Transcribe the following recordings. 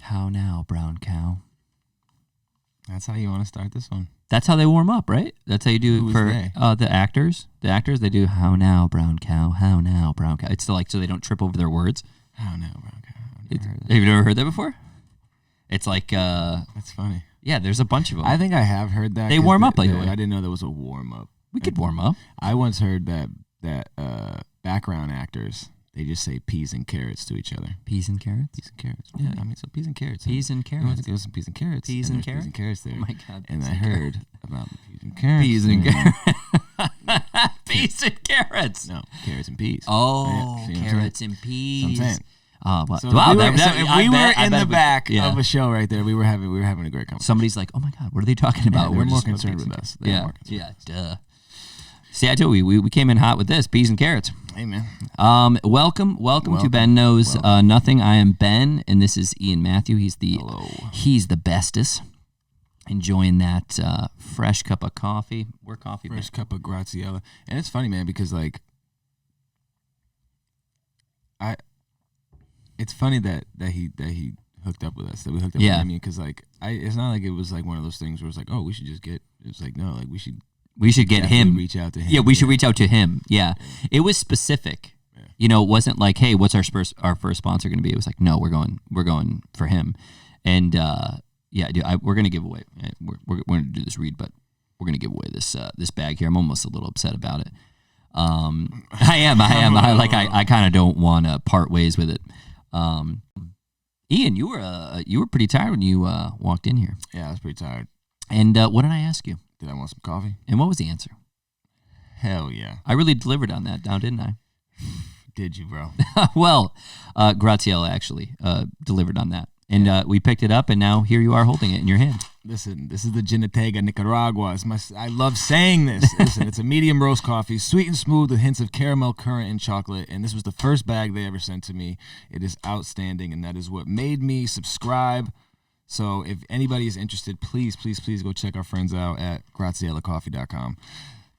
How now, brown cow? That's how you want to start this one. That's how they warm up, right? That's how you do Who it is for they? the actors. The actors, they do how now, brown cow? How now, brown cow? It's like so they don't trip over their words. How now, brown cow? Have you never heard that before? It's like That's funny. yeah, there's a bunch of them. I think I have heard that. They warm up like that. I didn't know there was a warm up. We could warm up. I once heard that background actors, they just say peas and carrots to each other. Peas and carrots. Peas and carrots. Yeah, I mean, so peas and carrots. Peas and You want carrots. to give us some peas and carrots. Peas and carrots? Peas and carrots there. Oh my God. And peas I and heard about the peas and carrots. Peas and and- carrots. Peas and carrots. No, carrots and peas. Oh, Yeah, see what I'm carrots and peas. That's what I'm saying. Wow. So Wow, if we were, I in bet the it back yeah. of a show right there, we were having a great conversation. Somebody's like, "Oh my God, what are they talking about?" they're more just about concerned peas with and us. carrots. They're Yeah, more concerned yeah, duh. See, I told you, we came in hot with this peas and carrots. Hey man, Welcome to Ben Knows Nothing. I am Ben, and this is Ian Matthew. He's the bestest. Enjoying that fresh cup of coffee. We're coffee. fresh cup of Graziella, and it's funny, man, because like, it's funny that he hooked up with us. That we hooked up. Yeah. With him, because like, it's not like it was like one of those things where it's like, oh, we should just get. It's like no, like we should get definitely him. reach out to him. Yeah, we should reach out to him. Yeah, it was specific. Yeah. You know, it wasn't like, hey, what's our first sponsor going to be? It was like, no, we're going for him. And yeah, dude, we're going to give away. We're going to do this read, but we're going to give away this bag here. I'm almost a little upset about it. I am. I kind of don't want to part ways with it. Ian, you were pretty tired when you walked in here. Yeah, I was pretty tired. And what did I ask you? Did I want some coffee? And what was the answer? Hell yeah. I really delivered on that now, didn't I? Did you, bro? Well, Graziella actually delivered on that. And we picked it up, and now here you are holding it in your hand. Listen, this is the Ginatega Nicaragua. I love saying this. Listen, it's a medium roast coffee, sweet and smooth with hints of caramel, currant, and chocolate. And this was the first bag they ever sent to me. It is outstanding, and that is what made me subscribe. So if anybody is interested, please go check our friends out at GraziellaCoffee.com.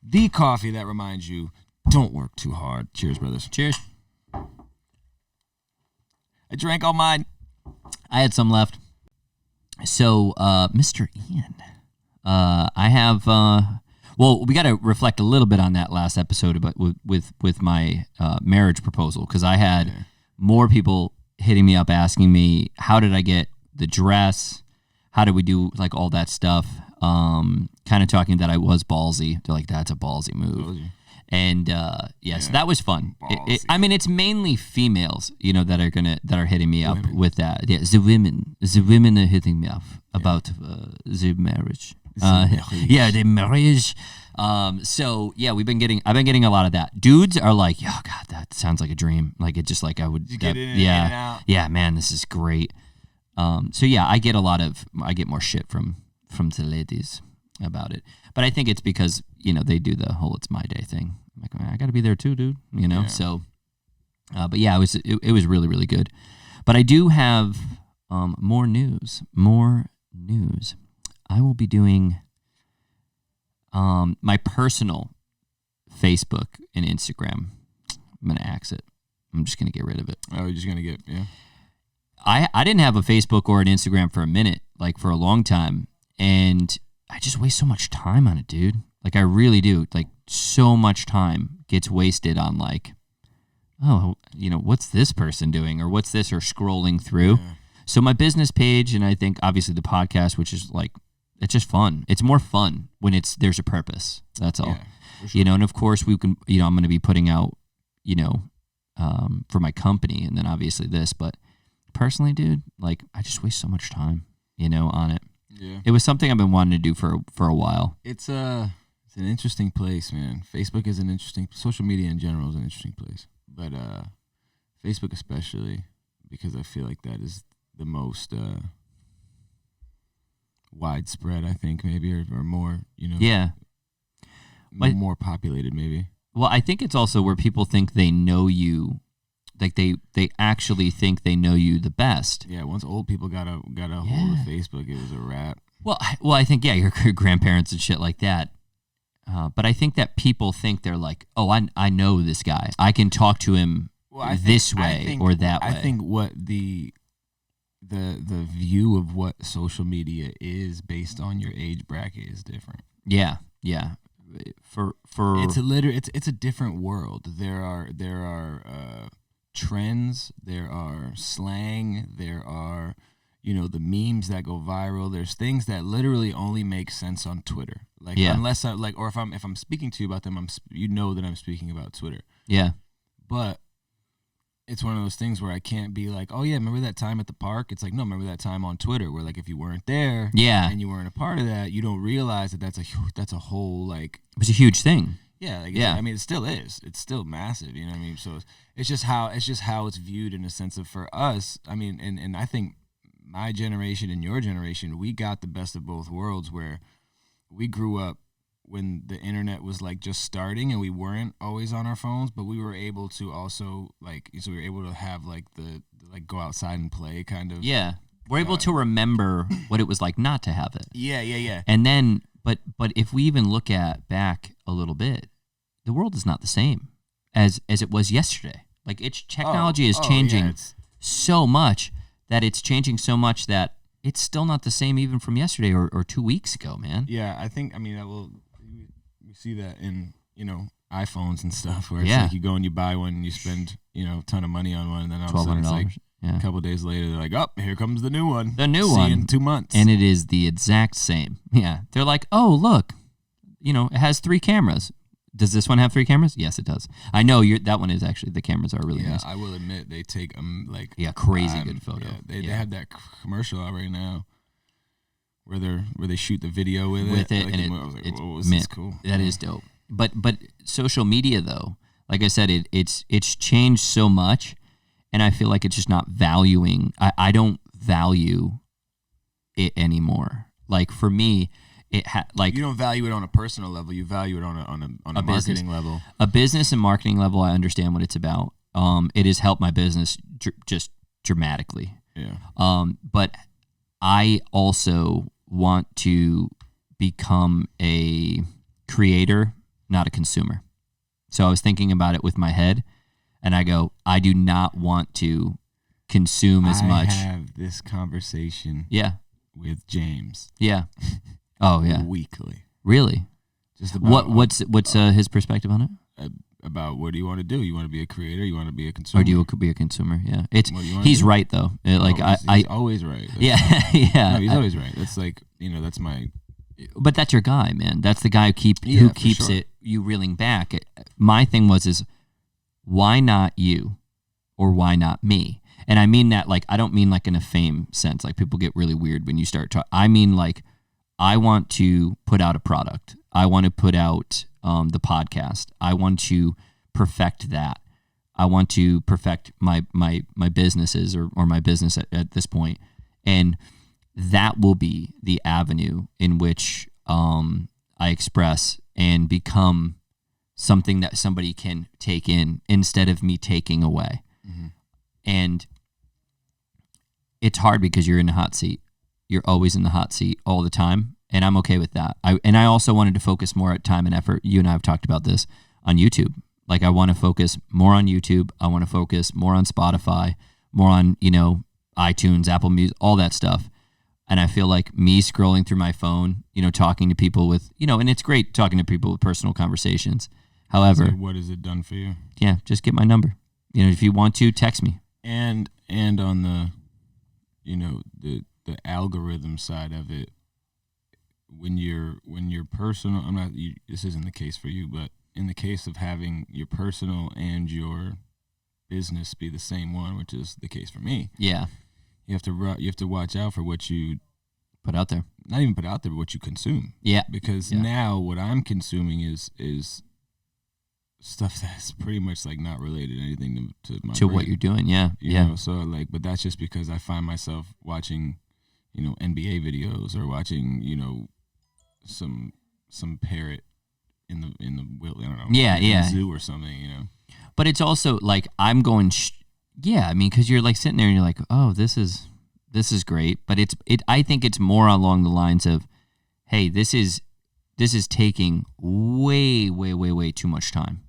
The coffee that reminds you, don't work too hard. Cheers, brothers. Cheers. I drank all mine. I had some left. So, Mr. Ian, I have. Well, we got to reflect a little bit on that last episode about with my marriage proposal, because I had more people hitting me up asking me, how did I get the dress? How did we do like all that stuff? Kind of talking that I was ballsy. They're like, that's a ballsy move. And so that was fun. I mean, it's mainly females, you know, that are hitting me up with that. Yeah, the women are hitting me up about the marriage. The marriage. So yeah, I've been getting a lot of that. Dudes are like, oh God, that sounds like a dream. Like it just like I would. Get in and out. Yeah, man, this is great. So yeah, I get more shit from the ladies about it. But I think it's because, you know, they do the whole "it's my day" thing. I'm like, man, I got to be there too, dude. You know. Yeah. So, but yeah, it was really, really good. But I do have more news. I will be doing my personal Facebook and Instagram. I'm gonna axe it. I'm just gonna get rid of it. Oh, you're just gonna get I didn't have a Facebook or an Instagram for a minute, like for a long time, and I just waste so much time on it, dude. Like I really do. Like so much time gets wasted on like, oh, you know, what's this person doing, or what's this, or scrolling through. Yeah. So my business page, and I think obviously the podcast, which is like, it's just fun. It's more fun when there's a purpose. That's all. Yeah, sure. You know, and of course we can, you know, I'm going to be putting out, you know, for my company, and then obviously this, but personally, dude, like I just waste so much time, you know, on it. Yeah. It was something I've been wanting to do for a while. It's an interesting place, man. Facebook is an interesting, social media in general is an interesting place, but Facebook especially, because I feel like that is the most widespread, I think, maybe, or more, you know. Yeah. More populated, maybe. Well, I think it's also where people think they know you. Like they actually think they know you the best. Yeah, once old people got a hold of Facebook, it was a wrap. Well, I think your grandparents and shit like that. But I think that people think they're like, oh, I know this guy. I can talk to him this way or that way. I think what the the view of what social media is based on your age bracket is different. Yeah. For it's a different world. There are trends, there are slang, there are the memes that go viral. There's things that literally only make sense on Twitter. Like unless I like, or if I'm speaking to you about them, that I'm speaking about Twitter. Yeah. But it's one of those things where I can't be like, oh yeah, remember that time at the park? It's like, no, remember that time on Twitter where like if you weren't there, and you weren't a part of that, you don't realize that that's a whole like it was a huge thing. Yeah, I mean, it still is. It's still massive. You know what I mean? So it's just how it's viewed in a sense of for us. I mean, and I think my generation and your generation, we got the best of both worlds where we grew up when the internet was like just starting and we weren't always on our phones, but we were able to also so we were able to have like the go outside and play kind of. Yeah. We're able to remember what it was like not to have it. Yeah. And then, but if we even look back a little bit, the world is not the same as it was yesterday. Like technology is changing so much that it's changing so much that it's still not the same even from yesterday or 2 weeks ago, man. Yeah, I think, we see that in, iPhones and stuff where it's like you go and you buy one and you spend, a ton of money on one and then all of a sudden it's like a couple of days later they're like, oh, here comes the new one. The new See one. you in 2 months. And it is the exact same. Yeah. They're like, oh, look, it has 3 cameras. Does this one have 3 cameras? Yes, it does. I know that one is actually, the cameras are really nice. I will admit they take crazy good photo. Yeah, they have that commercial out right now where they shoot the video with it. And it's cool. That is dope. But social media though, like I said, it's changed so much, and I feel like it's just not valuing. I don't value it anymore. Like for me. You don't value it on a personal level. You value it on a marketing level. A business and marketing level, I understand what it's about. It has helped my business just dramatically. Yeah. But I also want to become a creator, not a consumer. So I was thinking about it with my head, and I go, I do not want to consume as much. I have this conversation. Yeah. With James. Yeah. Oh yeah, weekly. Really? Just about what's his perspective on it? About what do you want to do? You want to be a creator? You want to be a consumer? Or do you be a consumer? Yeah, he's right though. He's always right. Yeah. No, he's always right. That's like that's my. But that's your guy, man. That's the guy who keeps it you reeling back. My thing is, why not you, or why not me? And I mean that I don't mean in a fame sense. Like people get really weird when you start talking. I mean I want to put out a product. I want to put out the podcast. I want to perfect that. I want to perfect my businesses or my business at this point. And that will be the avenue in which I express and become something that somebody can take in instead of me taking away. Mm-hmm. And it's hard because you're in the hot seat. You're always in the hot seat all the time, and I'm okay with that. I also wanted to focus more time and effort. You and I have talked about this on YouTube. I want to focus more on YouTube. I want to focus more on Spotify, more on iTunes, Apple Music, all that stuff. And I feel like me scrolling through my phone, talking to people with, and it's great talking to people with personal conversations. However, what has it done for you? Yeah, just get my number. If you want to, text me. And on the, the algorithm side of it, when you're personal, this isn't the case for you, but in the case of having your personal and your business be the same one, which is the case for me. Yeah. You have to watch out for what you put out there. Not even put out there, but what you consume. Yeah. Because now what I'm consuming is stuff that's pretty much not related to anything to my to brain. What you're doing. Yeah. You know, so but that's just because I find myself watching, NBA videos or watching, some parrot in the I don't know. Yeah. In the zoo or something, But it's also I'm going. Because you're sitting there and you're like, oh, this is great. But I think it's more along the lines of, hey, this is taking way too much time.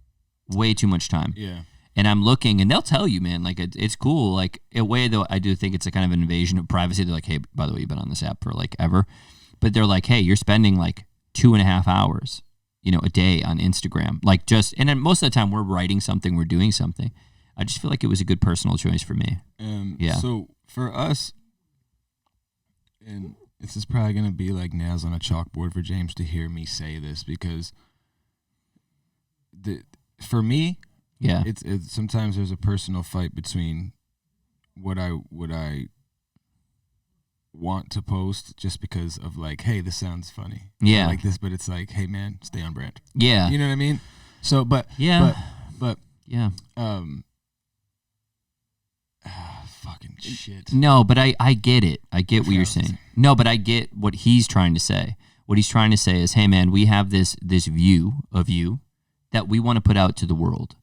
Way too much time. Yeah. And I'm looking, and they'll tell you, man, like it's cool. Like in a way, though, I do think it's a kind of an invasion of privacy. They're like, hey, by the way, you've been on this app for like ever, but they're like, hey, you're spending like 2.5 hours, a day on Instagram. Like and then most of the time we're writing something, we're doing something. I just feel like it was a good personal choice for me. Yeah. So for us, and this is probably gonna be like nails on a chalkboard for James to hear me say this, because for me. Yeah, it's sometimes there's a personal fight between what I want to post just because of like, hey, this sounds funny, yeah, like this, but it's like, hey, man, stay on brand. Yeah, you know what I mean. So, but yeah, fucking shit. No, but I get it. I get what you're saying. No, but I get what he's trying to say. What he's trying to say is, hey, man, we have this view of you that we want to put out to the world.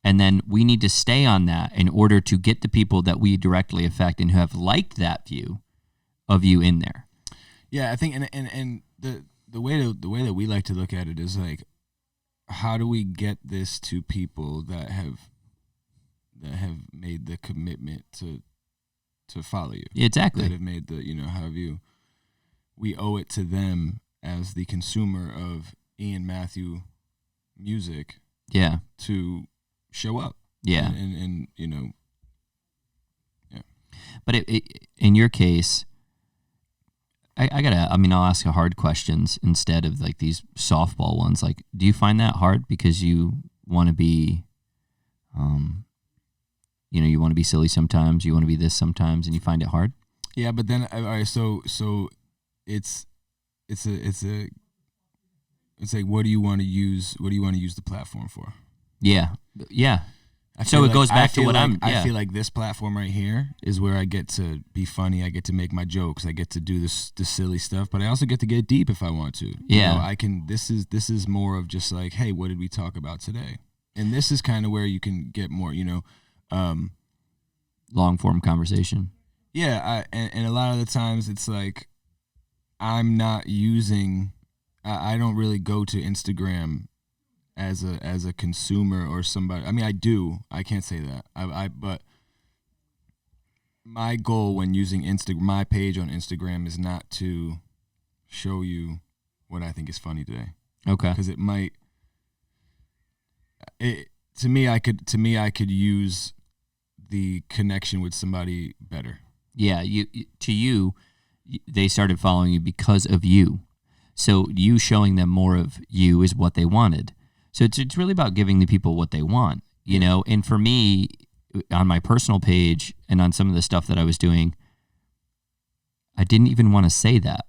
And then we need to stay on that in order to get the people that we directly affect and who have liked that view of you in there. Yeah, I think, and the way that we like to look at it is like, how do we get this to people that have made the commitment to follow you? Yeah, exactly. That have made the we owe it to them as the consumer of Ian Matthew music. Yeah. To show up. Yeah. And yeah. But in your case, I'll ask a hard questions instead of like these softball ones. Like, do you find that hard because you want to be, you want to be silly sometimes, you want to be this sometimes, and you find it hard? Yeah, but then, all right, so it's like, what do you want to use the platform for? Yeah. So it goes back to what I feel like this platform right here is where I get to be funny. I get to make my jokes. I get to do the silly stuff, but I also get to get deep if I want to. Yeah. I can. This is more of just like, hey, what did we talk about today? And this is kind of where you can get more, long form conversation. Yeah. And a lot of the times it's like, I'm not using. I don't really go to Instagram as a consumer or somebody. I mean, I do. I can't say that. But my goal when using my page on Instagram is not to show you what I think is funny today. Okay. Because it might. To me, I could use the connection with somebody better. Yeah. They started following you because of you. So you showing them more of you is what they wanted. So it's really about giving the people what they want, And for me, on my personal page and on some of the stuff that I was doing, I didn't even want to say that.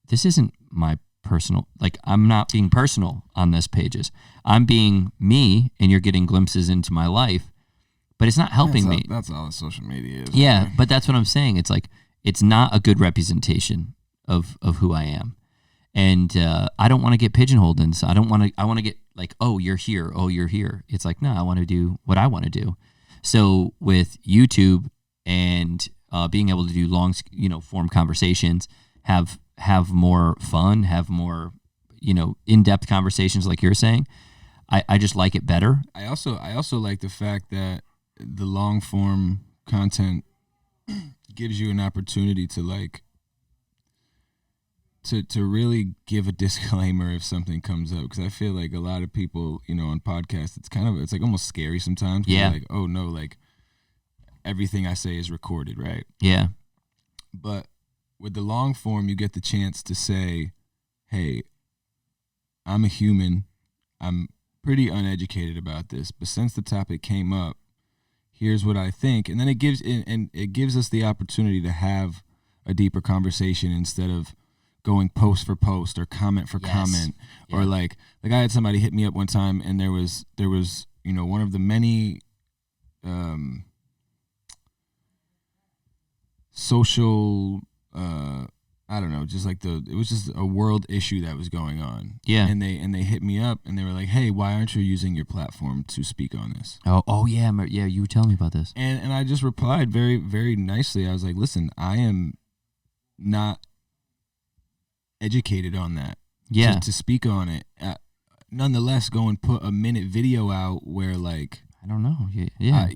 This isn't my personal. Like, I'm not being personal on this pages. I'm being me, and you're getting glimpses into my life, but it's not helping me. That's all that social media is. Yeah, but that's what I'm saying. It's like it's not a good representation of who I am. And I don't want to get pigeonholed in. So I want to get like, oh, you're here. Oh, you're here. It's like, no, I want to do what I want to do. So with YouTube and being able to do long, form conversations, have more fun, have more, in-depth conversations like you're saying, I just like it better. I also like the fact that the long form content gives you an opportunity to like, to really give a disclaimer if something comes up, because I feel like a lot of people, on podcasts, it's like almost scary sometimes. Yeah. Like, oh no, like everything I say is recorded, right? Yeah. But with the long form, you get the chance to say, hey, I'm a human. I'm pretty uneducated about this, but since the topic came up, here's what I think. And then it gives us the opportunity to have a deeper conversation instead of going post for post or comment for comment. Yeah. Or like I had somebody hit me up one time, and there was one of the many social I don't know, just like it was just a world issue that was going on. Yeah. And they hit me up and they were like, hey, why aren't you using your platform to speak on this? Oh yeah, you were telling me about this. And I just replied very, very nicely. I was like, listen, I am not educated on that. Yeah. To speak on it. Nonetheless, go and put a minute video out where like I don't know. Yeah.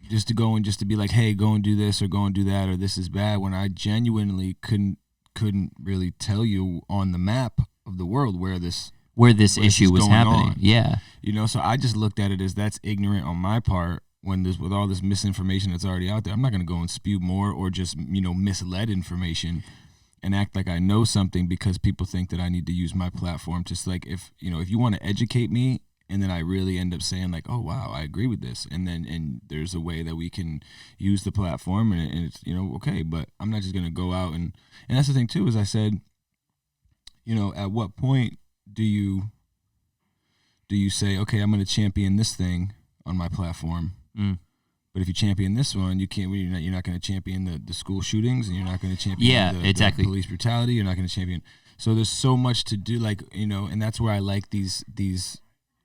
Just to go and just to be like, hey, go and do this or go and do that or this is bad, when I genuinely couldn't really tell you on the map of the world where this issue was happening. On. Yeah. So I just looked at it as that's ignorant on my part when there's with all this misinformation that's already out there. I'm not going to go and spew more or just, misled information and act like I know something because people think that I need to use my platform. Just like if you want to educate me and then I really end up saying like, oh, wow, I agree with this. And there's a way that we can use the platform and it's, okay, but I'm not just going to go out and that's the thing too, is I said, at what point do you say, okay, I'm going to champion this thing on my platform, but if you champion this one, you can't. You're not going to champion the school shootings, and you're not going to champion the police brutality. You're not going to champion. So there's so much to do, and that's where I like these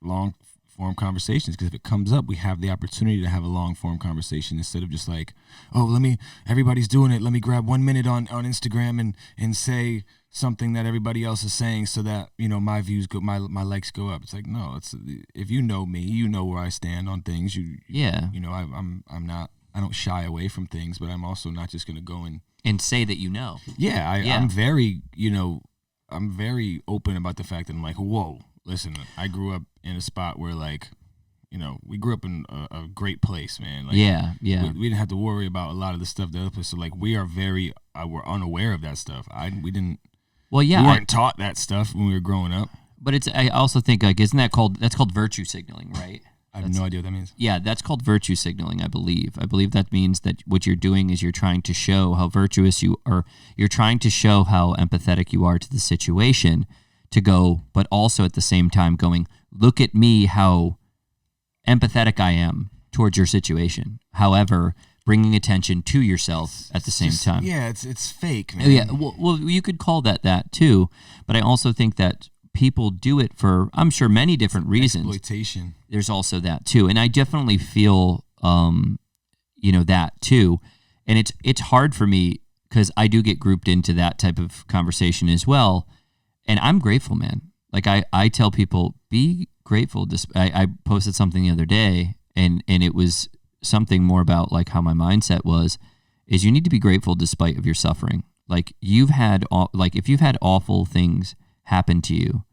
long form conversations, because if it comes up, we have the opportunity to have a long form conversation instead of just like, oh, everybody's doing it. Let me grab 1 minute on Instagram and say something that everybody else is saying so that my views go, my likes go up. It's like, no, it's, if you know me, you know where I stand on things. I'm not, I don't shy away from things, but I'm also not just going to go and say that I'm very I'm very open about the fact that I'm like, whoa, listen, I grew up in a spot where we grew up in a great place, man. We didn't have to worry about a lot of the stuff that other places. So we are we're unaware of that stuff. We didn't. Well, yeah, we weren't taught that stuff when we were growing up. But I also think isn't that's called virtue signaling, right? I have no idea what that means. Yeah, that's called virtue signaling, I believe. I believe that means that what you're doing is you're trying to show how virtuous you are. You're trying to show how empathetic you are to the situation but also at the same time going, look at me, how empathetic I am towards your situation. However, bringing attention to yourself at the same time. Yeah, it's fake, man. Yeah, well, you could call that too, but I also think that people do it for, I'm sure, many different reasons. Exploitation. There's also that too, and I definitely feel, that too, and it's hard for me because I do get grouped into that type of conversation as well, and I'm grateful, man. Like I tell people, be grateful. I posted something the other day, and it was something more about like how my mindset is you need to be grateful despite of your suffering. Like if you've had awful things happen to you,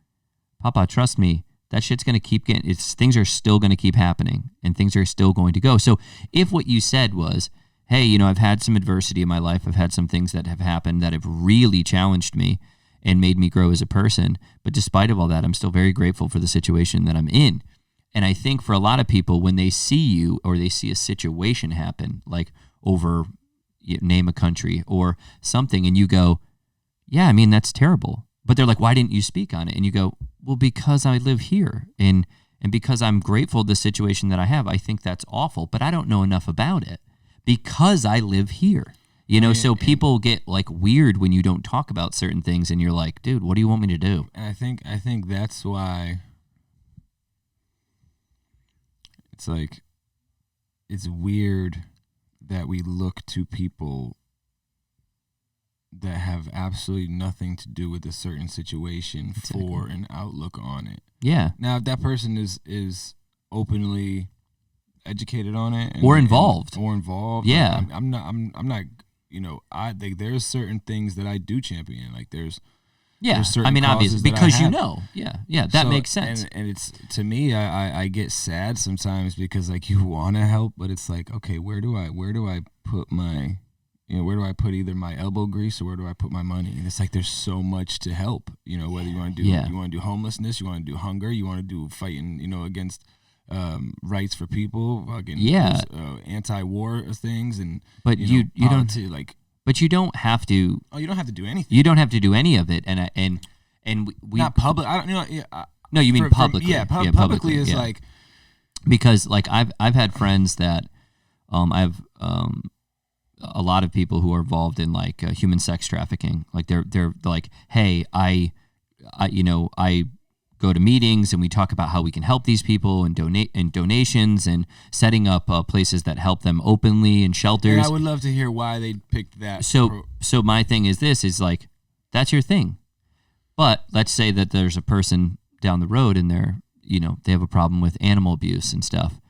Papa, trust me, that shit's going to keep things are still going to keep happening and things are still going to go. So if what you said was, hey, I've had some adversity in my life, I've had some things that have happened that have really challenged me and made me grow as a person, but despite of all that, I'm still very grateful for the situation that I'm in. And I think for a lot of people, when they see you or they see a situation happen, like over, name a country or something, and you go, yeah, I mean, that's terrible. But they're like, why didn't you speak on it? And you go, well, because I live here and because I'm grateful for the situation that I have. I think that's awful, but I don't know enough about it because I live here. So people get like weird when you don't talk about certain things and you're like, dude, what do you want me to do? And I think that's why it's like, it's weird that we look to people that have absolutely nothing to do with a certain situation for an outlook on it. Yeah. Now, if that person is openly educated on it or involved, yeah, I'm not. There's certain things that I do champion. Like there's obviously because that makes sense. And it's, to me, I get sad sometimes because like you want to help, but it's like, okay, where do I put my, where do I put either my elbow grease or where do I put my money? And it's like there's so much to help. Whether you want to do you want to do homelessness, you want to do hunger, you want to do fighting, against rights for people, anti-war things, and but you don't like. But you don't have to. Oh, you don't have to do anything. You don't have to do any of it, and we not public. I don't no, you mean publicly? Publicly is like because like I've had friends that I've a lot of people who are involved in like human sex trafficking. Like they're like, hey, I go to meetings and we talk about how we can help these people and donations and setting up places that help them openly and shelters. And I would love to hear why they picked that. So my thing is like, that's your thing. But let's say that there's a person down the road and they have a problem with animal abuse and stuff.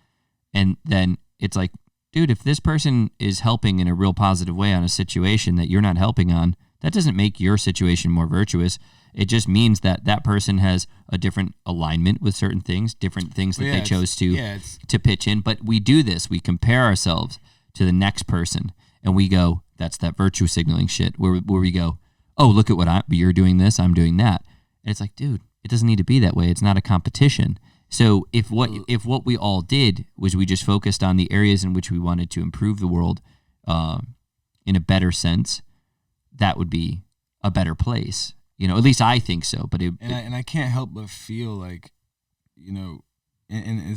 And then it's like, dude, if this person is helping in a real positive way on a situation that you're not helping on, that doesn't make your situation more virtuous. It just means that that person has a different alignment with certain things, different things that they chose to pitch in. But we do this. We compare ourselves to the next person, and we go, that's that virtue signaling shit where we go, oh, look at what you're doing this, I'm doing that. And it's like, dude, it doesn't need to be that way. It's not a competition. So if what we all did was we just focused on the areas in which we wanted to improve the world in a better sense, that would be a better place. You know, at least I think so. But I can't help but feel like, you know, I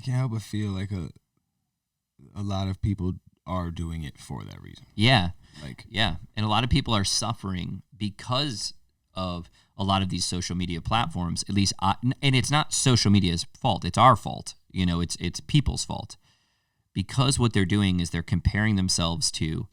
can't help but feel like a lot of people are doing it for that reason. Yeah. And a lot of people are suffering because of a lot of these social media platforms, at least, and it's not social media's fault. It's our fault. You know, it's people's fault, because what they're doing is they're comparing themselves to,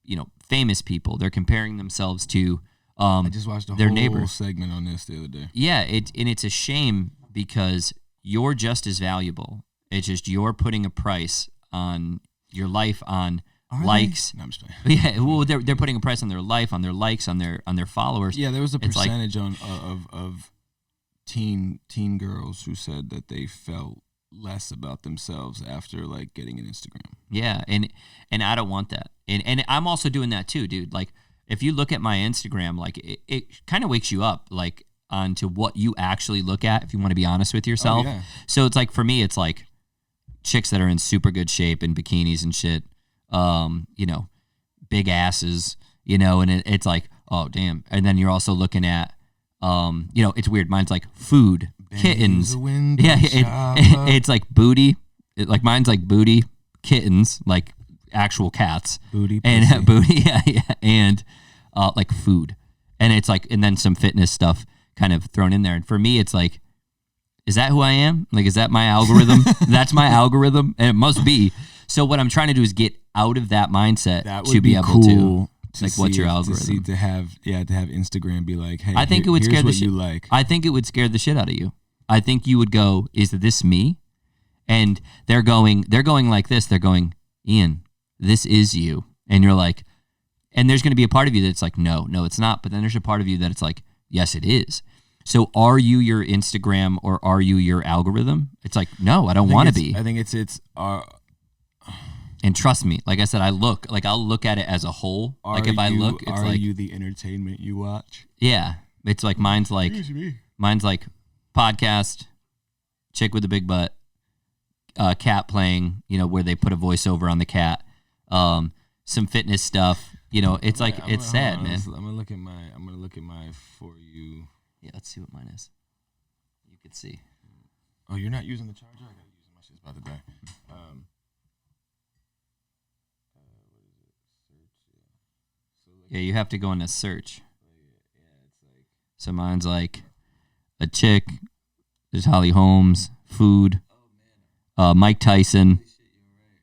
you know, famous people. They're comparing themselves to I just watched their whole neighbor segment on this the other day. Yeah, and it's a shame because you're just as valuable. It's just you're putting a price on your life on likes. No, I'm just playing. Yeah, well, they're putting a price on their life, on their likes, on their followers. Yeah, there was a percentage of teen girls who said that they felt less about themselves after like getting an Instagram. Yeah, and I don't want that. And I'm also doing that too, dude. Like if you look at my Instagram, like it kind of wakes you up like onto what you actually look at if you want to be honest with yourself. Oh, yeah. So it's like for me it's like chicks that are in super good shape in bikinis and shit. You know, big asses, you know, and it's like, oh damn. And then you're also looking at you know, it's weird. Mine's like food, kittens. Yeah, it's like booty. Like mine's like booty, kittens, like actual cats. Booty, and pussy. booty, yeah, and like food. And it's like, and then some fitness stuff kind of thrown in there. And for me, it's like, is that who I am? Like, is that my algorithm? That's my algorithm, and it must be. So what I'm trying to do is get out of that mindset to be able cool to like, what's your algorithm? To have Instagram be like, hey, I think it would scare the shit. You like. I think it would scare the shit out of you. I think you would go, is this me? And they're going like this. They're going, Ian, this is you. And you're like, and there's going to be a part of you that's like, no, it's not. But then there's a part of you that it's like, yes, it is. So are you your Instagram or are you your algorithm? It's like, no, I don't want to be. I think it's and trust me, like I said, I'll look at it as a whole. Like if I look, it's like, are you the entertainment you watch? Yeah. It's like mine's like podcast, chick with a big butt, cat playing, you know, where they put a voiceover on the cat, some fitness stuff, you know, it's like, it's sad, man. I'm gonna look at my For You. Yeah, let's see what mine is. You could see. Oh, you're not using the charger? I gotta use it. My shit's about to die. Yeah, you have to go into search. So mine's like a chick. There's Holly Holmes, food, Mike Tyson.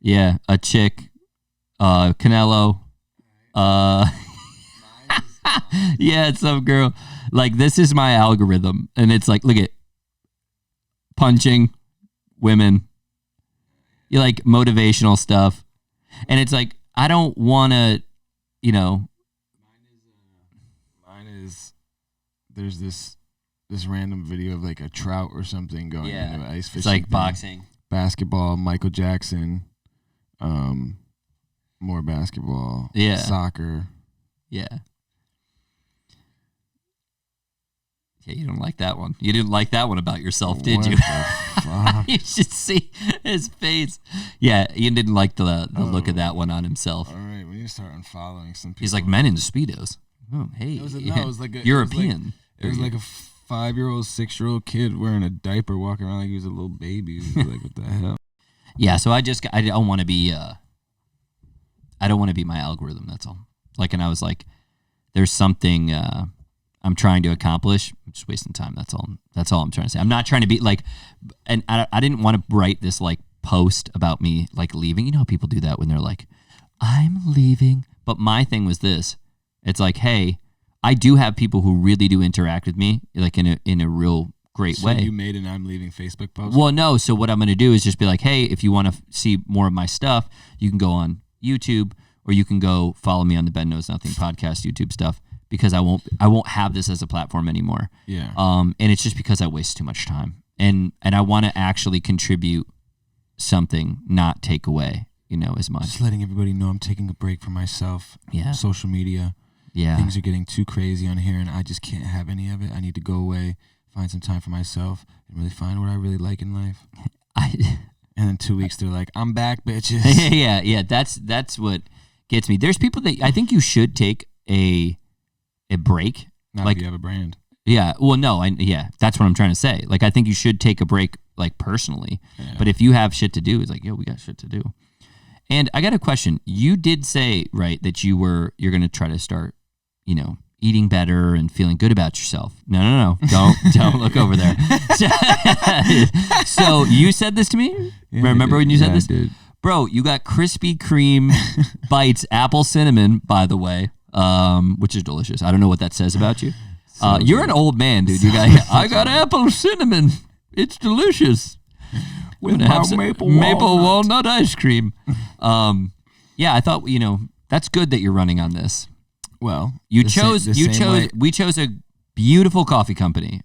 Yeah, a chick, Canelo. Yeah, it's some girl. Like, this is my algorithm. And it's like, look at punching women. You like motivational stuff. And it's like, I don't want to, you know. Mine is, there's this random video of like a trout or something going into an ice fishing. It's like thing. boxing. Basketball, Michael Jackson. More basketball. Yeah. Soccer. Yeah. Yeah, you don't like that one. You didn't like that one about yourself, did you? You should see his face. Yeah, you didn't like the look of that one on himself. All right, we need to start unfollowing some people. He's like, men in Speedos. Oh, hey. It was like a European. It was like a 5-year-old, 6-year-old kid wearing a diaper walking around like he was a little baby. Like, what the hell? Yeah, so I don't want to be my algorithm, that's all. Like, and I was like, there's something I'm trying to accomplish. I'm just wasting time. That's all I'm trying to say. I'm not trying to be like, and I didn't want to write this like post about me like leaving. You know how people do that when they're like, I'm leaving. But my thing was this. It's like, hey, I do have people who really do interact with me like in a real great So way. you made an I'm leaving Facebook post? Well, no. So what I'm going to do is just be like, hey, if you want to see more of my stuff, you can go on YouTube, or you can go follow me on the Ben Knows Nothing podcast YouTube stuff, because I won't have this as a platform anymore. Yeah. And it's just because I waste too much time, and I want to actually contribute something, not take away, as much. Just letting everybody know I'm taking a break from myself. Yeah. Social media. Yeah. Things are getting too crazy on here, and I just can't have any of it. I need to go away, find some time for myself, and really find what I really like in life. And in 2 weeks, they're like, I'm back, bitches. Yeah. That's what gets me. There's people that I think you should take a break. Not if you have a brand. Yeah. Well, no. That's what I'm trying to say. Like, I think you should take a break, like, personally. Yeah. But if you have shit to do, it's like, yo, we got shit to do. And I got a question. You did say, right, that you're going to try to start, eating better and feeling good about yourself. No. Don't look over there. So you said this to me? Yeah, Remember when you said this? I did. Bro, you got Krispy Kreme bites, apple cinnamon, by the way, which is delicious. I don't know what that says about you. You're an old man, dude. I got apple cinnamon. It's delicious. We're gonna have some maple walnut ice cream. Yeah, I thought that's good that you're running on this. Well, we chose a beautiful coffee company.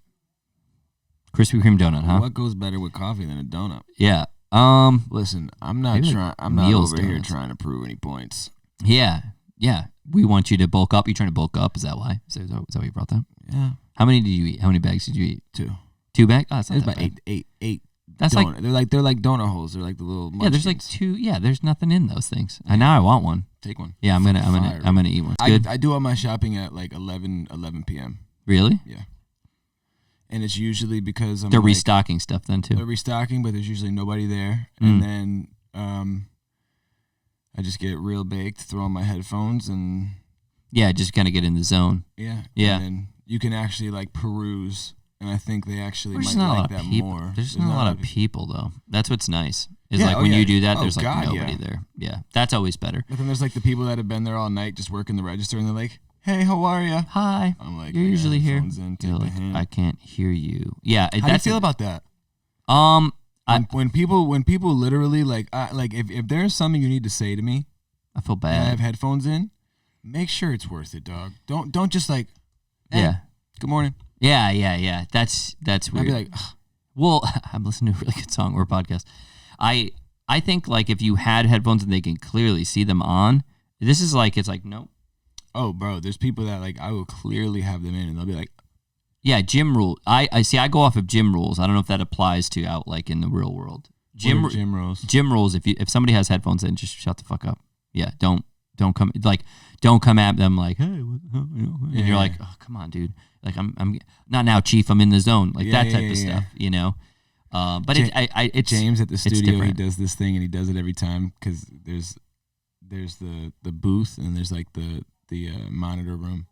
Krispy Kreme donut, huh? What goes better with coffee than a donut? Yeah. Listen, I'm not Meals over here donuts. trying to prove any points. Yeah. We want you to bulk up. You trying to bulk up? Is that why? Is that why you brought that? Yeah. How many did you eat? How many bags did you eat? 2. 2 bags? Oh, that's not It's that about bad. eight. That's donut. They're like donut holes. They're like the little. Yeah, there's like 2. Yeah, there's nothing in those things. Now I want one. Take one. Yeah, I'm gonna eat one. It's good. I do all my shopping at like 11 p.m. Really? Yeah. And it's usually because They're restocking stuff then too. They're restocking, but there's usually nobody there, Mm. and then I just get real baked, throw on my headphones, and Yeah, just kind of get in the zone. yeah. Yeah. And then you can actually like peruse, and I think they actually There's might not a like lot that of people. more. There's not a lot of people though. That's what's nice. Is Yeah, like oh, when yeah. you do that, Oh, there's like God, nobody yeah. there. Yeah, that's always better. But then there's like the people that have been there all night just working the register, and they're like, "Hey, how are you?" Hi. I'm like, You're I got usually here. headphones in, take You're the like, hand. I can't hear you. Yeah, How do you feel about that? When people literally like if there's something you need to say to me, I feel and I have bad. headphones in, make sure it's worth it, dog. Don't just like, hey, Yeah. good morning. Yeah. That's I'd weird. be like, Well, I'm listening to a really good song or podcast. I think like if you had headphones and they can clearly see them on, this is like it's like nope. oh, bro, there's people that like I will clearly have them in, and they'll be like, Yeah, gym rule. I see. I go off of gym rules. I don't know if that applies to out like in the real world. gym rules. Gym rules. If somebody has headphones in, just shut the fuck up. Yeah, don't come at them like, hey, and Yeah. you're like, oh, come on, dude. Like I'm not now, chief. I'm in the zone. Like that type of stuff, But it's James at the it's studio, he different. does this thing, and he does it every time because there's the booth, and there's like the monitor room,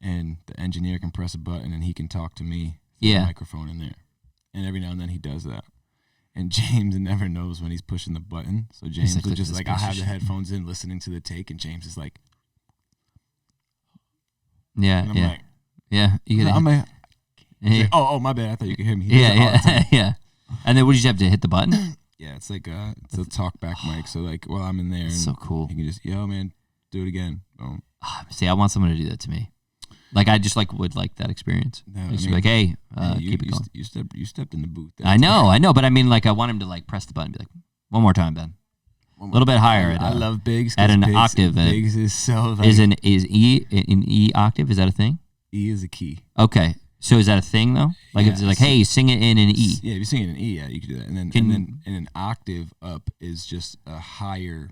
and the engineer can press a button and he can talk to me through Yeah. the microphone in there, and every now and then he does that. And James never knows when he's pushing the button, so James like, will "Look at just this like I'll piece of have the shit." headphones in listening to the take, and James is like, Yeah, and I'm yeah, like, yeah. You gotta, I'm like, yeah, oh my bad, I thought you could hear me. He does it all the time. yeah. And then would you just have to hit the button? Yeah, it's like it's a talk back mic, so like while I'm in there, and So cool. he can just yo man, do it again. Boom. See, I want someone to do that to me. Like I just would like that experience. No, Just I be mean, like, hey, Hey, keep it going. You stepped in the booth. I know, but I mean, like, I want him to like press the button, and be like, one more time, Ben. A little bit higher. I love Biggs. at 'cause an Biggs, octave. Biggs is so like, Is E octave? Is that a thing? E is a key. Okay, so is that a thing though? Like, if it's Yeah, like, so- hey, sing it in an E. Yeah, if you're singing an E, yeah, you could do that. And then Can- and an octave up is just a higher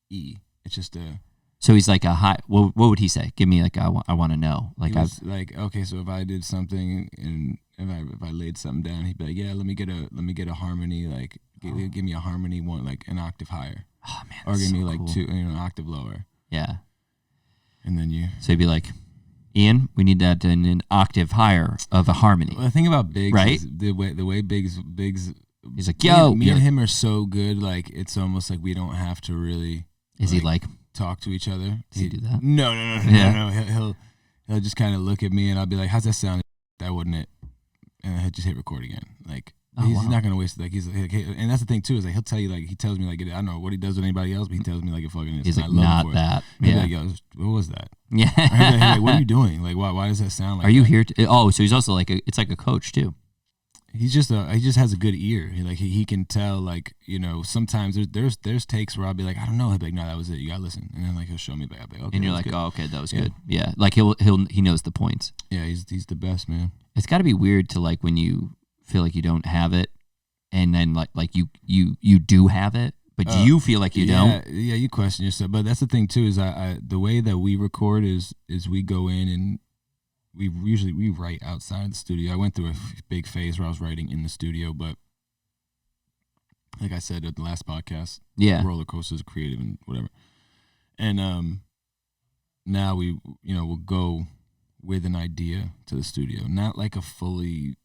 E. It's just a. So he's like a high. What would he say? Give me like I want to know. Like He I. was like, okay, so if I did something and if I laid something down, he'd be like, yeah, let me get a harmony, like give me a harmony one like an octave higher, Oh man. or that's give so me like cool. an octave lower, Yeah. and then you. So he'd be like, Ian, we need that in an octave higher of a harmony. Well, the thing about Biggs Right? is the way Biggs. He's like, yo, me and him are so good. Like it's almost like we don't have to really. Is he like? Talk to each other? Does he do that? No. Yeah. He'll just kind of look at me, and I'll be like, "How's that sound?" That wasn't it. and he'll just hit record again. Like Oh, he's wow. not gonna waste. Like he's like, and that's the thing too is like he'll tell you like he tells me like I don't know what he does with anybody else, but he tells me like it fucking is. He's and like, I love not him for it. that. He'll be Yeah. like, yo, what was that? Yeah. He'll be like, what are you doing? Like why does that sound like? Are you that? here? Oh, so he's also like it's like a coach too. He just has a good ear. He can tell like sometimes there's takes where I'll be like I don't know. He'll be like no that was it. You gotta listen. And then like he'll show me back. I'll be like okay. And you're that like, was good. oh, okay, that was Yeah. good. Yeah, like he knows the points. Yeah, he's the best man. It's got to be weird to like when you feel like you don't have it, and then like you do have it, but you feel like you don't. Yeah, you question yourself. But that's the thing too is I the way that we record is we go in and we write outside the studio. I went through a big phase where I was writing in the studio, but like I said at the last podcast, Yeah. roller coasters, creative and whatever. And now we'll go with an idea to the studio, not like a fully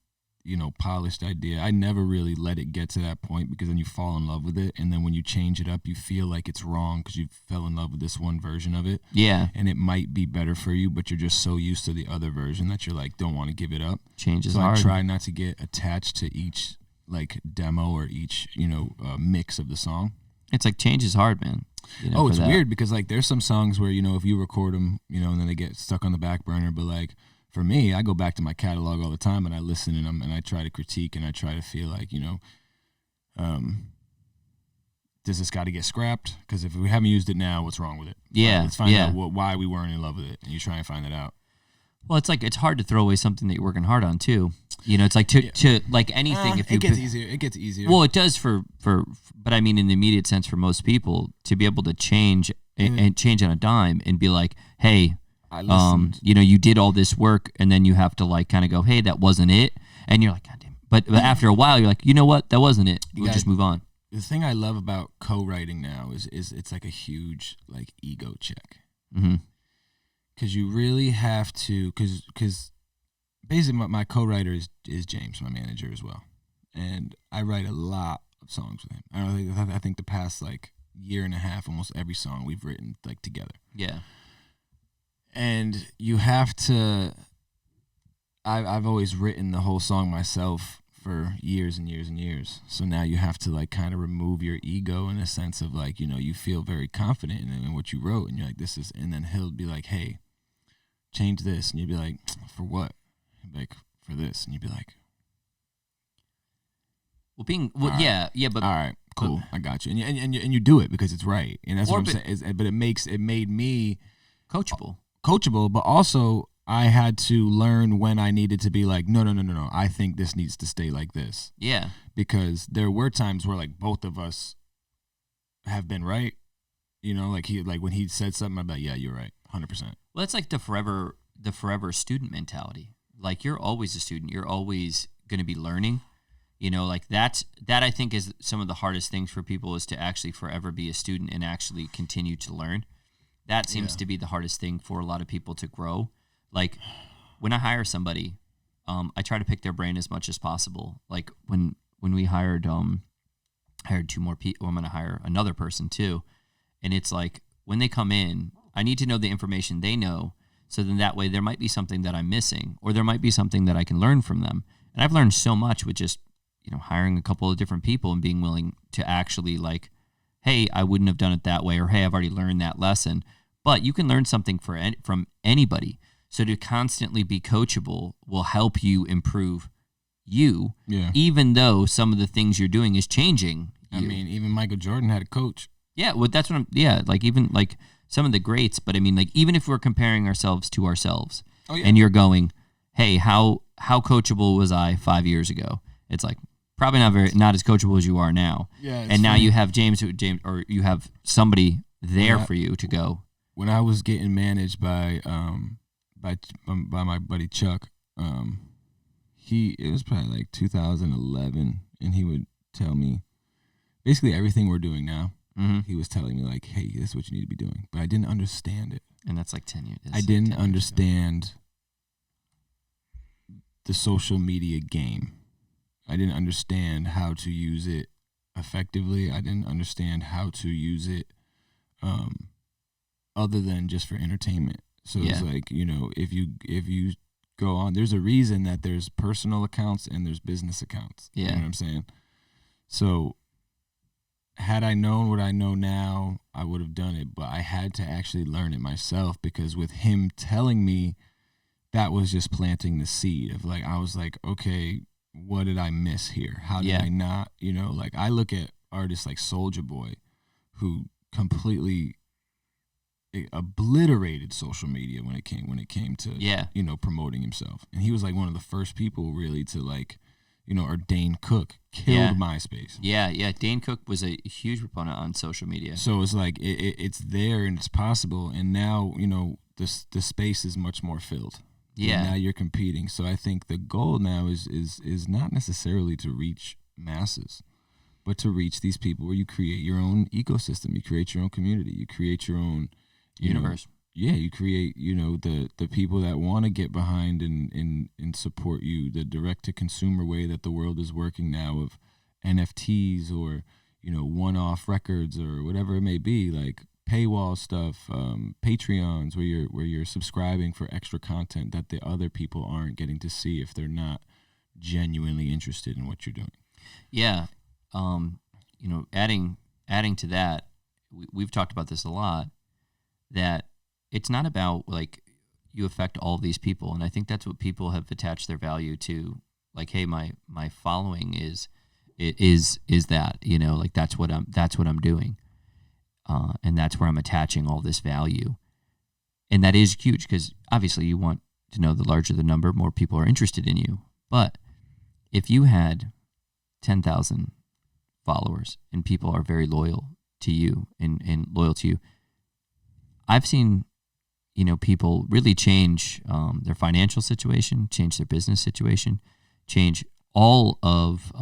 polished idea. I never really let it get to that point because then you fall in love with it, and then when you change it up, you feel like it's wrong because you fell in love with this one version of it. Yeah. And it might be better for you, but you're just so used to the other version that you're like don't want to give it up. Change is So hard. I try not to get attached to each like demo or each mix of the song. It's like change is hard, man. It's weird because like there's some songs where if you record them, and then they get stuck on the back burner. But like for me, I go back to my catalog all the time and I listen and I try to critique and I try to feel like does this got to get scrapped? Because if we haven't used it now, what's wrong with it? Yeah, Let's find yeah. out why we weren't in love with it, and you try and find that out. Well, it's like it's hard to throw away something that you're working hard on too. It's like to like anything. If it gets easier, it gets easier. Well, it does for but I mean in the immediate sense for most people to be able to change and change on a dime and be like, hey, I listened. you did all this work and then you have to like kind of go, hey, that wasn't it, and you're like, God damn. But after a while, you're like, you know what, that wasn't it. We'll just move on. The thing I love about co-writing now is it's like a huge like ego check. Mm-hmm. Because you really have to, because basically my co-writer is James, my manager as well, and I write a lot of songs with him. I think the past like year and a half, almost every song we've written like together. Yeah. And you have to. I've always written the whole song myself for years and years and years. So now you have to like kind of remove your ego in a sense of like you feel very confident in what you wrote, and you're like this is, and then he'll be like, hey, change this, and you'd be like, for what? He'd be like, for this, and you'd be like, right. yeah, but all right, cool, I got you, and you do it because it's right, and that's what I'm saying. But it made me coachable, but also I had to learn when I needed to be like, no, I think this needs to stay like this. Yeah, because there were times where like both of us have been right. Like when he said something, I'd be like, yeah, you're right, 100%. Well, it's like the forever student mentality. Like you're always a student. You're always going to be learning. Like that I think is some of the hardest things for people is to actually forever be a student and actually continue to learn. That seems to be the hardest thing for a lot of people to grow. Like when I hire somebody, I try to pick their brain as much as possible. Like when we hired two more people, I'm going to hire another person too. And it's like when they come in, I need to know the information they know. So then that way there might be something that I'm missing, or there might be something that I can learn from them. And I've learned so much with just, hiring a couple of different people and being willing to actually like, hey, I wouldn't have done it that way, or hey, I've already learned that lesson. But you can learn something from anybody. So to constantly be coachable will help you improve you, even though some of the things you're doing is changing you. I mean, even Michael Jordan had a coach. Yeah, well, that's what like even like some of the greats, but I mean, like even if we're comparing ourselves to ourselves, and you're going, hey, how coachable was I 5 years ago? It's like probably not as coachable as you are now. Yeah, and now you have James, or you have somebody there for you to go. When I was getting managed by my buddy Chuck, it was probably like 2011, and he would tell me basically everything we're doing now. Mm-hmm. He was telling me like, hey, this is what you need to be doing, but I didn't understand it. And that's like 10 years. I didn't understand the social media game. I didn't understand how to use it effectively. I didn't understand how to use it other than just for entertainment. So it's like, if you go on. There's a reason that there's personal accounts and there's business accounts. Yeah. You know what I'm saying? So had I known what I know now, I would have done it, but I had to actually learn it myself, because with him telling me, that was just planting the seed of like, I was like, okay, what did I miss here? How did I not, like I look at artists like Soulja Boy, who completely obliterated social media when it came to promoting himself, and he was like one of the first people really to like, or Dane Cook killed MySpace. Yeah, Dane Cook was a huge proponent on social media. So it's like it's there and it's possible, and now the space is much more filled. Yeah. And now you're competing. So I think the goal now is not necessarily to reach masses, but to reach these people where you create your own ecosystem, you create your own community, you create your own universe. You create, the people that want to get behind and support you, the direct to consumer way that the world is working now of NFTs or, one-off records or whatever it may be, like paywall stuff, Patreons where you're subscribing for extra content that the other people aren't getting to see if they're not genuinely interested in what you're doing. Yeah. Adding to that, we've talked about this a lot, that it's not about like you affect all of these people, and I think that's what people have attached their value to. Like, hey, my following is that, like that's what I'm doing, and that's where I'm attaching all this value, and that is huge because obviously you want to know the larger the number, more people are interested in you. But if you had 10,000 followers and people are very loyal to you and loyal to you, I've seen people really change their financial situation, change their business situation, change all of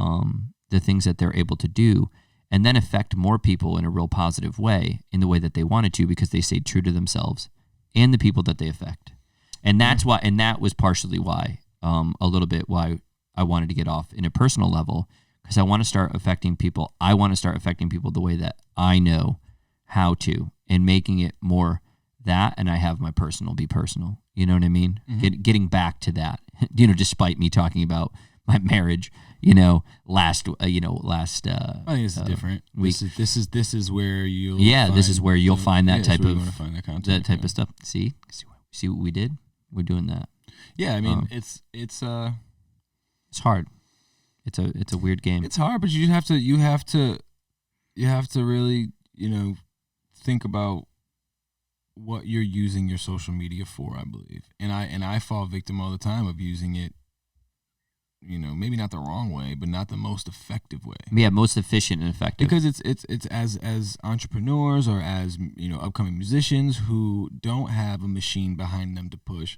the things that they're able to do, and then affect more people in a real positive way, in the way that they wanted to, because they stayed true to themselves and the people that they affect. And that's why, and that was partially why, a little bit why I wanted to get off in a personal level, because I want to start affecting people. I want to start affecting people the way that I know how to, and making it more that, and I have my personal be personal. You know what I mean? Mm-hmm. Getting back to that. Despite me talking about my marriage, last. I think it's different. Week. This is where you'll. Yeah, this is where you'll find that type of find that content, that type of stuff. See what we did? We're doing that. Yeah, I mean it's hard. It's a weird game. It's hard, but you have to really think about what you're using your social media for, I believe. And I fall victim all the time of using it, maybe not the wrong way, but not the most effective way. Yeah, most efficient and effective. Because it's as entrepreneurs or as, upcoming musicians who don't have a machine behind them to push,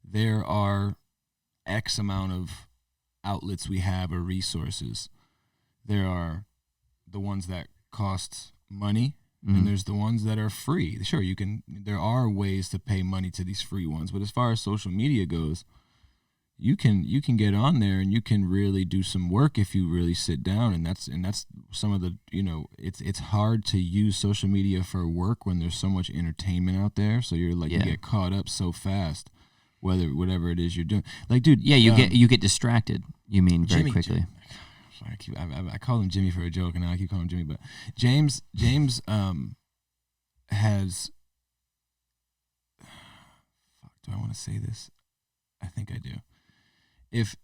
there are X amount of outlets we have or resources. There are the ones that cost money, and there's the ones that are free. Sure, there are ways to pay money to these free ones, but as far as social media goes, you can get on there and you can really do some work if you really sit down, and that's some of the, it's hard to use social media for work when there's so much entertainment out there, so you're like, you get caught up so fast, whatever it is you're doing. Like, dude, you get distracted, you mean, very quickly. I call him Jimmy for a joke, and now I keep calling him Jimmy. But James has. Fuck, do I want to say this? I think I do. If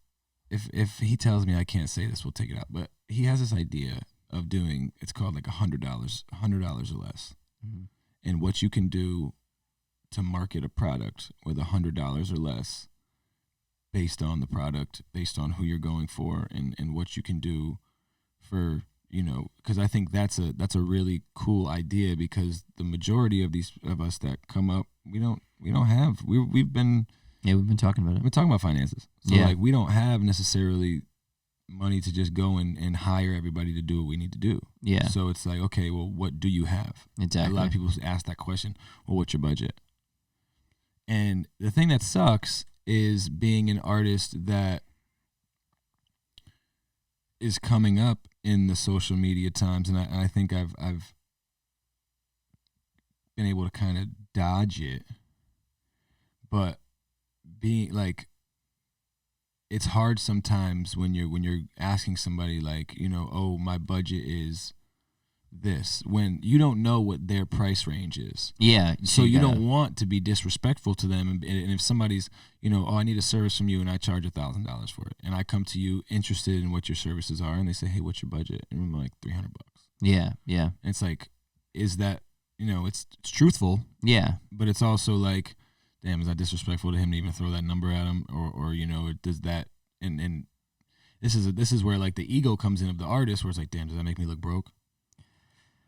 he tells me I can't say this, we'll take it out. But he has this idea of doing. It's called like $100 or less, and what you can do to market a product with $100 or less, based on the product, based on who you're going for, and what you can do for, because I think that's a really cool idea, because the majority of us that come up, we've been talking about it. We've been talking about finances. So like, we don't have necessarily money to just go and hire everybody to do what we need to do. Yeah. So it's like, okay, well, what do you have? Exactly. A lot of people ask that question. Well, what's your budget? And the thing that sucks is being an artist that is coming up in the social media times, and I think I've been able to kind of dodge it, but being like, it's hard sometimes when you're asking somebody like, oh, my budget is this, when you don't know what their price range is. Yeah. So you don't want to be disrespectful to them. And if somebody's, oh, I need a service from you and I charge $1,000 for it. And I come to you interested in what your services are. And they say, hey, what's your budget? And I'm like, $300. Yeah. Yeah. And it's like, is that, it's truthful. Yeah. But it's also like, damn, is that disrespectful to him to even throw that number at him? Or does that, and this is where like the ego comes in of the artist, where it's like, damn, does that make me look broke?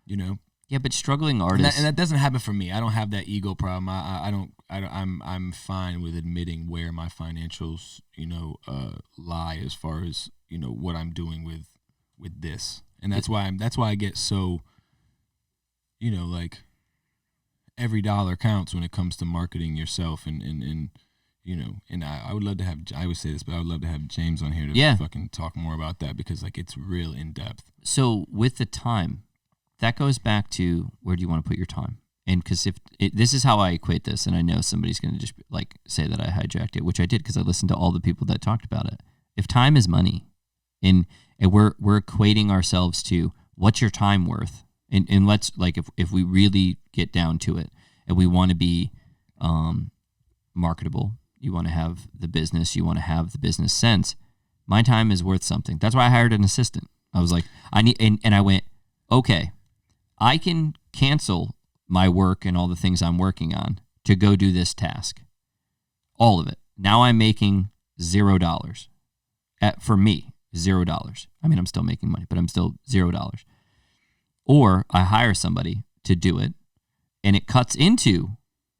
Yeah, but struggling artists, and that doesn't happen for me. I don't have that ego problem. I'm fine with admitting where my financials, lie as far as what I'm doing with this, and that's why I get so, like, every dollar counts when it comes to marketing yourself, and I would love to have, I would say this, but I would love to have James on here to fucking talk more about that, because like it's real in depth. So with the time. That goes back to, where do you want to put your time? And because this is how I equate this, and I know somebody's going to just like say that I hijacked it, which I did because I listened to all the people that talked about it. If time is money, and we're equating ourselves to what's your time worth, and let's, like, if we really get down to it, and we want to be marketable, you want to have the business, you want to have the business sense. My time is worth something. That's why I hired an assistant. I was like, I need, and I went, okay. I can cancel my work and all the things I'm working on to go do this task. All of it. Now I'm making $0. For me, $0. I mean, I'm still making money, but I'm still $0. Or I hire somebody to do it, and it cuts into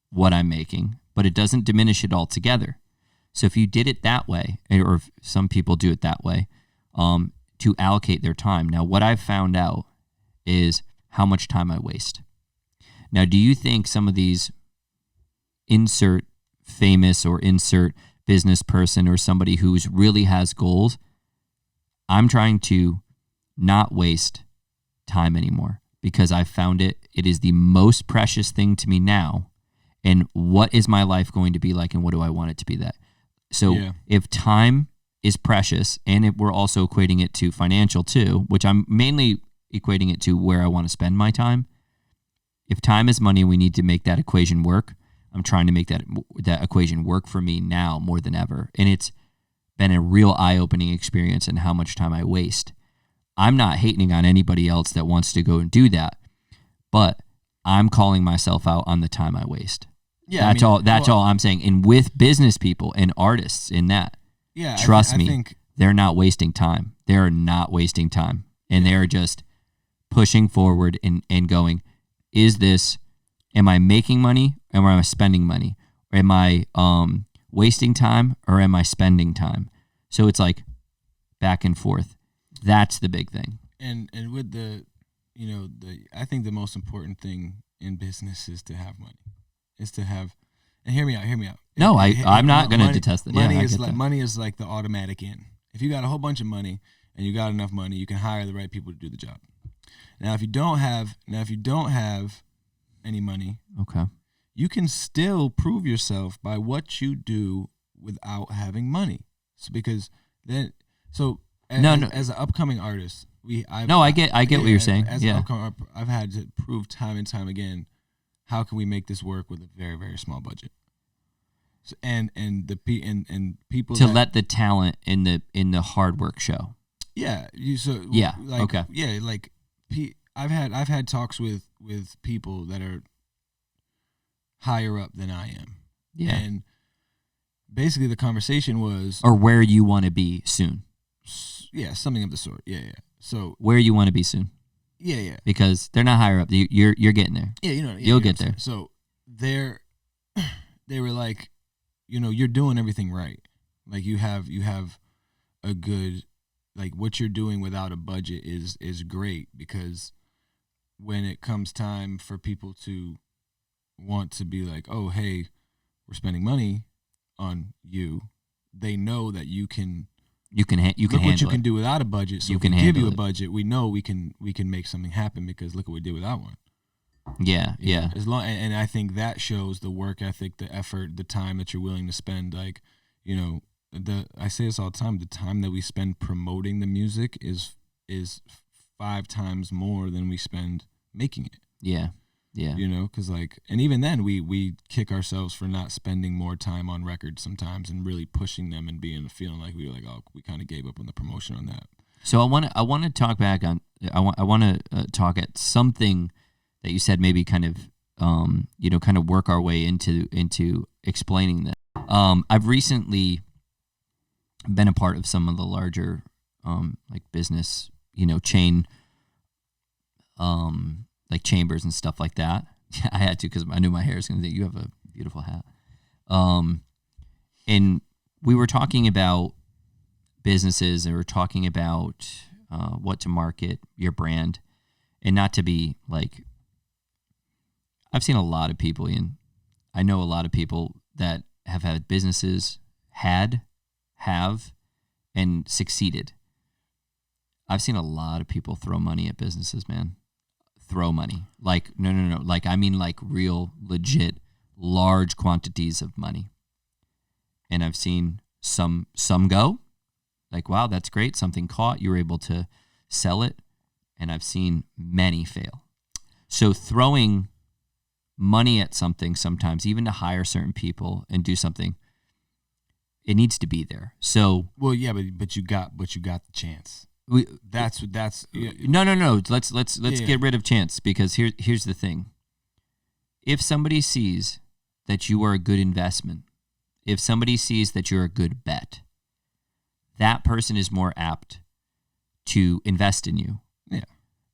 what I'm making, but it doesn't diminish it altogether. So if you did it that way, or if some people do it that way, to allocate their time. Now, what I've found out is how much time I waste. Now, do you think some of these insert famous or insert business person or somebody who's really has goals, I'm trying to not waste time anymore, because I found it is the most precious thing to me now. And what is my life going to be like, and what do I want it to be that? So if time is precious, and if we're also equating it to financial too, which I'm mainly equating it to where I want to spend my time. If time is money, we need to make that equation work. I'm trying to make that equation work for me now more than ever. And it's been a real eye-opening experience in how much time I waste. I'm not hating on anybody else that wants to go and do that, but I'm calling myself out on the time I waste. Yeah, that's all I'm saying. And with business people and artists in that, trust me, they're not wasting time. They're not wasting time. And they're just pushing forward and going, am I making money, or am I spending money? Or am I wasting time, or am I spending time? So it's like back and forth. That's the big thing. And with I think the most important thing in business is to have money. Is to have, and hear me out. No, I'm not going to detest that. Money is like the automatic in. If you got a whole bunch of money and you got enough money, you can hire the right people to do the job. Now, if you don't have any money, okay, you can still prove yourself by what you do without having money. So as an upcoming artist, I get what you're saying. As an upcoming, I've had to prove time and time again, how can we make this work with a very, very small budget? So, and people to let the talent in the hard work show. Yeah, I've had talks with people that are higher up than I am. Yeah. And basically the conversation was, or where you want to be soon. Yeah, something of the sort. Yeah. So where you want to be soon. Yeah. Because they're not higher up. You're getting there. Yeah, you'll get there. So they were like, you're doing everything right. Like you have a good, like what you're doing without a budget is great, because when it comes time for people to want to be like, oh, hey, we're spending money on you, they know that you can handle what you can do without a budget. So if we give you a budget, we know we can make something happen, because look what we did without one. Yeah. As long, and I think that shows the work ethic, the effort, the time that you're willing to spend. Like, I say this all the time. The time that we spend promoting the music is 5 times more than we spend making it. Yeah. You know, because like, and even then we kick ourselves for not spending more time on records sometimes and really pushing them and feeling like we were like, oh, we kind of gave up on the promotion on that. So I want to talk back on. I want to talk at something that you said, maybe kind of kind of work our way into explaining this. I've recently been a part of some of the larger like business, chain like chambers and stuff like that. I had to, because I knew my hair was going to say, you have a beautiful hat. And we were talking about businesses, and we were talking about what to market your brand, and not to be like, I've seen a lot of people, Ian. I know a lot of people that have had businesses, have, and succeeded. I've seen a lot of people throw money at businesses, man. Throw money. Like, no. Like, I mean, like real, legit, large quantities of money. And I've seen some go, like, wow, that's great. Something caught. You were able to sell it. And I've seen many fail. So throwing money at something sometimes, even to hire certain people and do something, it needs to be there. So, well, yeah, but you got the chance. That's yeah. No. Let's get rid of chance, because here's the thing. If somebody sees that you are a good investment, if somebody sees that you're a good bet, that person is more apt to invest in you. Yeah.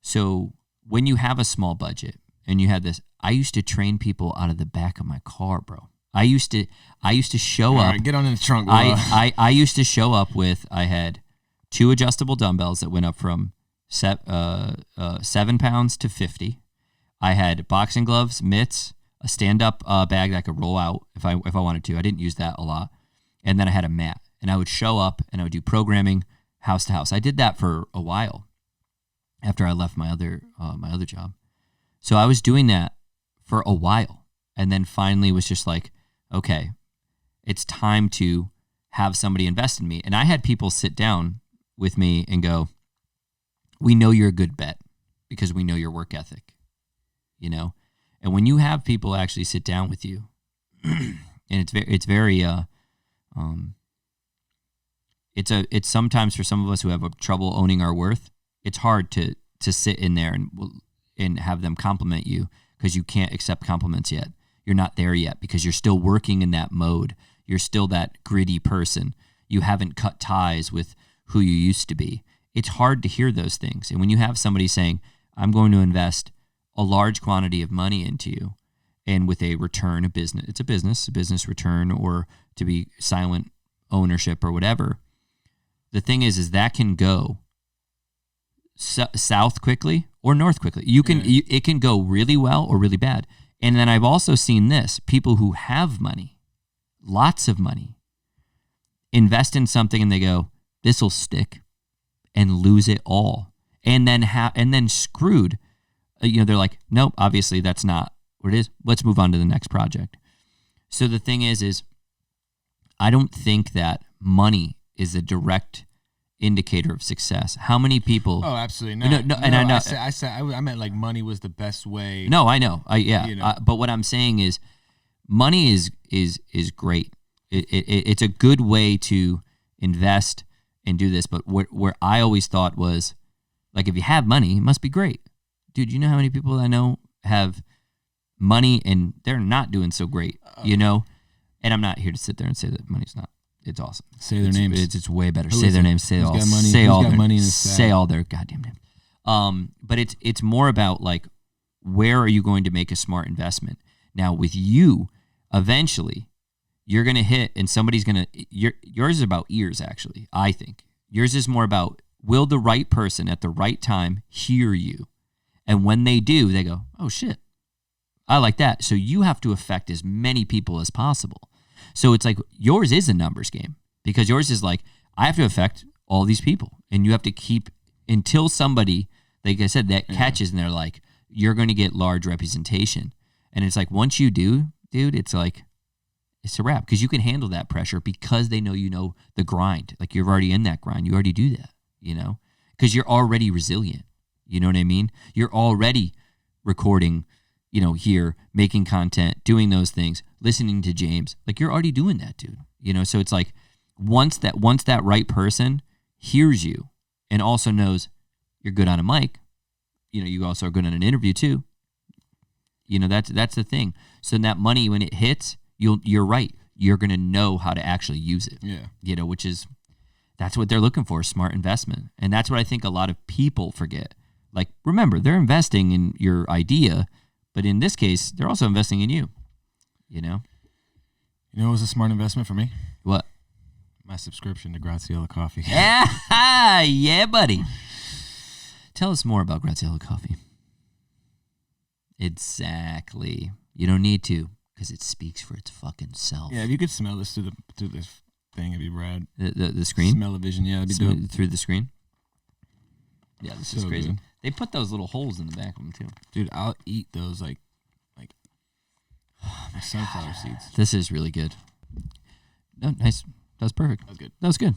So when you have a small budget and you have this, I used to train people out of the back of my car, bro. I used to show up. Right, get on in the trunk. I used to show up with, I had 2 adjustable dumbbells that went up from 7 pounds to 50. I had boxing gloves, mitts, a stand-up bag that I could roll out if I wanted to. I didn't use that a lot. And then I had a mat. And I would show up and I would do programming house to house. I did that for a while after I left my other job. So I was doing that for a while. And then finally was just like, okay, it's time to have somebody invest in me. And I had people sit down with me and go, we know you're a good bet because we know your work ethic, And when you have people actually sit down with you, and it's it's sometimes for some of us who have trouble owning our worth, it's hard to sit in there and have them compliment you, because you can't accept compliments yet. You're not there yet because you're still working in that mode. You're still that gritty person. You haven't cut ties with who you used to be. It's hard to hear those things. And when you have somebody saying, I'm going to invest a large quantity of money into you, and with a return, it's a business return, or to be silent ownership or whatever, the thing is that can go south quickly or north quickly. It can go really well or really bad. And then I've also seen this, people who have money, lots of money, invest in something and they go, this will stick, and lose it all. And then screwed. They're like, nope, obviously that's not what it is. Let's move on to the next project. So the thing is I don't think that money is a direct indicator of success. How many people? Oh, absolutely not. No, and I know. I meant like money was the best way. No, I know. But what I'm saying is, money is great. It's a good way to invest and do this. But where I always thought was, like, if you have money, it must be great. Dude, you know how many people I know have money and they're not doing so great, And I'm not here to sit there and say that money's not. It's awesome. Say their names. It's way better. Say their names. Say all. Say all their goddamn name. But it's more about, like, where are you going to make a smart investment? Now with you, eventually, you're gonna hit, and somebody's gonna. Yours is about ears, actually. I think yours is more about, will the right person at the right time hear you, and when they do, they go, oh shit, I like that. So you have to affect as many people as possible. So it's like, yours is a numbers game, because yours is like, I have to affect all these people, and you have to keep until somebody, like I said, that catches, and they're like, you're going to get large representation. And it's like, once you do, dude, it's like, it's a wrap because you can handle that pressure because they know the grind. Like you're already in that grind. You already do that, because you're already resilient. You know what I mean? You're already recording, here, making content, doing those things, listening to James. Like you're already doing that, dude. So it's like once that right person hears you and also knows you're good on a mic, you also are good on an interview too. That's the thing. So that money, when it hits, you're right. You're going to know how to actually use it. Yeah. That's what they're looking for, smart investment. And that's what I think a lot of people forget. Like, remember, they're investing in your idea, but in this case, they're also investing in you. You know what was a smart investment for me? What? My subscription to Graziella Coffee. Yeah, buddy. Tell us more about Graziella Coffee. Exactly. You don't need to, because it speaks for its fucking self. Yeah, if you could smell this through this thing, it'd be rad. The screen? Smell-o-vision, yeah, it'd be dope. Through the screen? Yeah, this is crazy. Good. They put those little holes in the back of them, too. Dude, I'll eat those like sunflower seeds. This is really good. No, nice. That was perfect. That was good. That was good.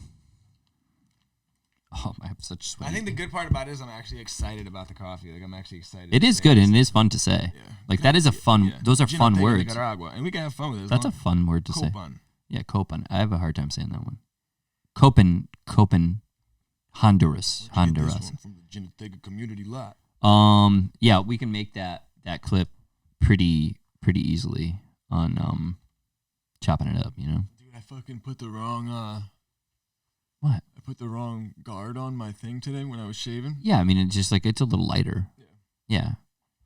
Oh, I have such sweat. I think the good part about it is I'm actually excited about the coffee. Like I'm actually excited. It is good and it is fun to say. Yeah. Like that is a fun. Yeah. Those are fun words. Nicaragua, and we can have fun with it. That's a fun word to say. Copan. Yeah, Copan. I have a hard time saying that one. Copan, Honduras. Honduras. This one from the Ginatega community lot. Yeah, we can make that clip pretty easily on chopping it up. Dude, I fucking put the wrong What? I put the wrong guard on my thing today when I was shaving. Yeah, I mean it's just like it's a little lighter. Yeah.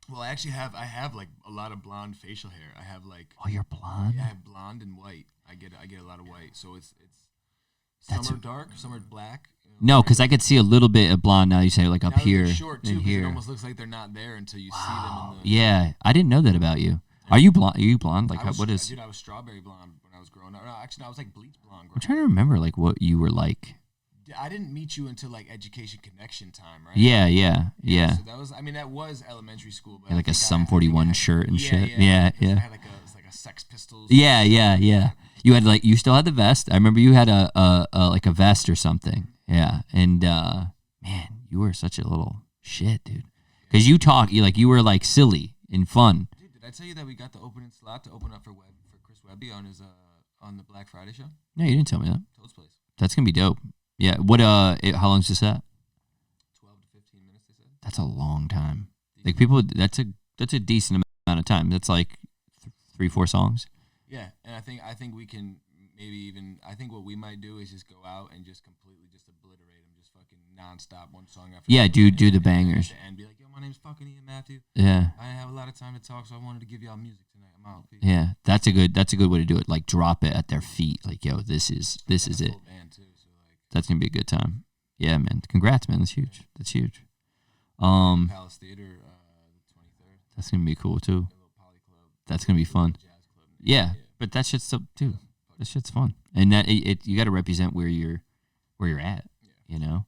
Well, I have like a lot of blonde facial hair. I have like. Oh, you're blonde. Yeah, I have blonde and white. I get a lot of white, so it's some are dark, some are black. No, because I could see a little bit of blonde now. You say like up here short too, and here. It almost looks like they're not there until you see them. Yeah, I didn't know that about you. Are you blonde? Are you blonde? Like what is? Dude, I was strawberry blonde when I was growing up. No, actually, I was like bleach blonde. I'm trying to remember like what you were like. I didn't meet you until like education connection time, right? Yeah. So that was elementary school. But like a Sum 41 shirt and shit. Yeah. I had like a Sex Pistols. Yeah. You had you still had the vest. I remember you had a like a vest or something. Yeah, and man, you were such a little shit, dude. Because you were like silly and fun. Dude, did I tell you that we got the opening slot to open up for Chris Webby on his on the Black Friday show? No, you didn't tell me that. Toad's Place. That's gonna be dope. Yeah. What? How long's this at? 12 to 15 minutes. They said. That's a long time. Like people, that's a decent amount of time. That's like 3-4 songs. Yeah, and I think we can maybe even. I think what we might do is just go out and just completely just obliterate them, just fucking nonstop, one song after. Yeah, dude, do the bangers. And be like, yo, my name's fucking Ian Matthew. Yeah. I have a lot of time to talk, so I wanted to give y'all music tonight. I'm out. Peace. Yeah, that's a good way to do it. Like drop it at their feet. Like, yo, this is it. Band too, so like, that's gonna be a good time. Yeah, man. Congrats, man. That's huge. That's huge. Palace Theater, the 23rd. That's gonna be cool too. That's gonna be fun. Yeah, but that shit's so, dude. That shit's fun, and that you got to represent where you're at. You know.